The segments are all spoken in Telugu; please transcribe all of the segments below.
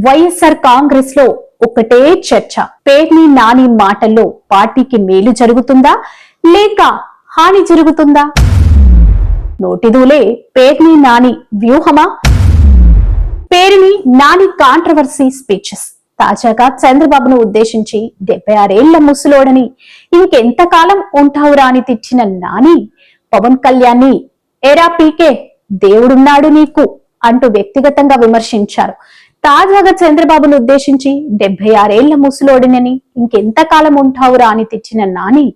వైఎస్ఆర్ కాంగ్రెస్ లో ఒకటే చర్చ. పేర్ని నాని మాటల్లో పార్టీకి మేలు జరుగుతుందా లేక హాని జరుగుతుందా? నోటిదూలే పేర్ని నాని వ్యూహమా? పేరుని నాని కాంట్రవర్సీ స్పీచెస్. తాజాగా చంద్రబాబును ఉద్దేశించి 76 ఏళ్ల ముసలోడని ఇంకెంతకాలం ఉంటావురా అని తిట్టిన నాని పవన్ కళ్యాణ్ని ఎరా పీకే దేవుడున్నాడు నీకు అంటూ వ్యక్తిగతంగా విమర్శించారు. తాజాగా చంద్రబాబును ఉద్దేశించి 76 ఏళ్ల ముసలోడినని ఇంకెంతకాలం ఉంటావురా అని తిట్టిన నాని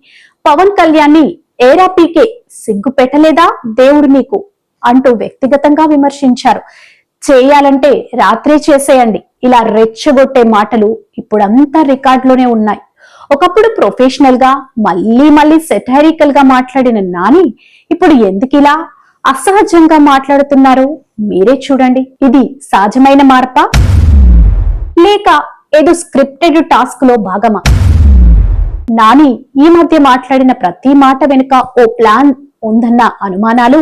పవన్ కళ్యాణ్ని ఏరా పీకే సిగ్గు పెట్టలేదా దేవుడు నీకు అంటూ వ్యక్తిగతంగా విమర్శించారు. చేయాలంటే రాత్రే చేసేయండి, ఇలా రెచ్చగొట్టే మాటలు ఇప్పుడంతా రికార్డులోనే ఉన్నాయి. ఒకప్పుడు ప్రొఫెషనల్ గా మళ్ళీ సెటైరికల్ గా మాట్లాడిన నాని ఇప్పుడు ఎందుకిలా అసహజంగా మాట్లాడుతున్నారు మీరే చూడండి. ఇది సహజమైన మార్పా లేక ఏదో స్క్రిప్టెడ్ టాస్క్ లో భాగమా? నాని ఈ మధ్య మాట్లాడిన ప్రతి మాట వెనుక ఓ ప్లాన్ ఉందన్న అనుమానాలు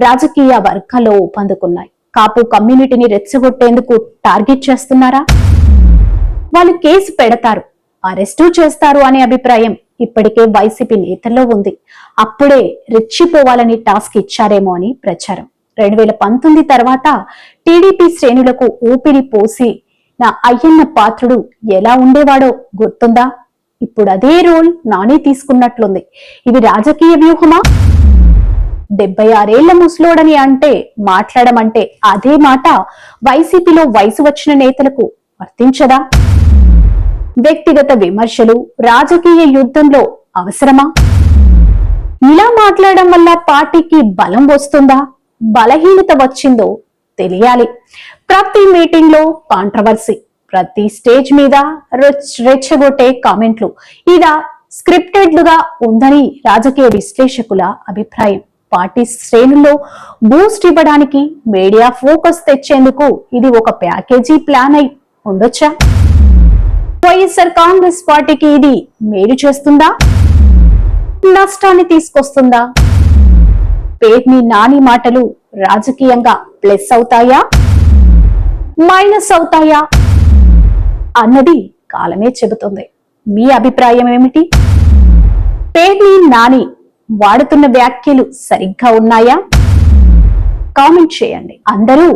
రాజకీయ వర్గాల్లో ఊపందుకున్నాయి. కాపు కమ్యూనిటీని రెచ్చగొట్టేందుకు టార్గెట్ చేస్తున్నారా? వాళ్ళు కేసు పెడతారు, అరెస్టు చేస్తారు అనే అభిప్రాయం ఇప్పటికే వైసీపీ నేతల్లో ఉంది. అప్పుడే రెచ్చిపోవాలని టాస్క్ ఇచ్చారేమో అని ప్రచారం. 2019 తర్వాత టీడీపీ శ్రేణులకు ఊపిరి పోసి నా అయ్యన్న పాత్రుడు ఎలా ఉండేవాడో గుర్తుందా? ఇప్పుడు అదే రోల్ నాని తీసుకున్నట్లుంది. ఇది రాజకీయ వ్యూహమా? 76 ఏళ్ల ముసలోడని అంటే మాట్లాడమంటే అదే మాట వైసీపీలో వయసు వచ్చిన నేతలకు వర్తించదా? వ్యక్తిగత విమర్శలు రాజకీయ యుద్ధంలో అవసరమా? ఇలా మాట్లాడడం వల్ల పార్టీకి బలం వస్తుందా, బలహీనత వచ్చిందో తెలియాలి. ప్రతి మీటింగ్ లో కాంట్రవర్సీ, ప్రతి స్టేజ్ మీద రెచ్చగొట్టే కామెంట్లు ఇలా స్క్రిప్టెడ్లుగా ఉందని రాజకీయ విశ్లేషకుల అభిప్రాయం. పార్టీ శ్రేణుల్లో బూస్ట్ ఇవ్వడానికి, మీడియా ఫోకస్ తెచ్చేందుకు ఇది ఒక ప్యాకేజీ ప్లాన్ అయి ఉండొచ్చా? వైఎస్ఆర్ కాంగ్రెస్ పార్టీకి ఇది మేలు చేస్తుందా, నష్టాన్ని తీసుకొస్తుందా? పేర్ని నాని మాటలు రాజకీయంగా ప్లస్ అవుతాయా, మైనస్ అవుతాయా అన్నది కాలమే చెబుతుంది. మీ అభిప్రాయం ఏమిటి? పేర్ని నాని వాడుతున్న వ్యాఖ్యలు సరిగ్గా ఉన్నాయా? కామెంట్ చేయండి. అందరూ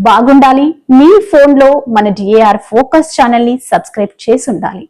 బాగుండాలి. మీ ఫోన్లో మన DAR ఫోకస్ ఛానల్ ని సబ్స్క్రైబ్ చేసి ఉండాలి.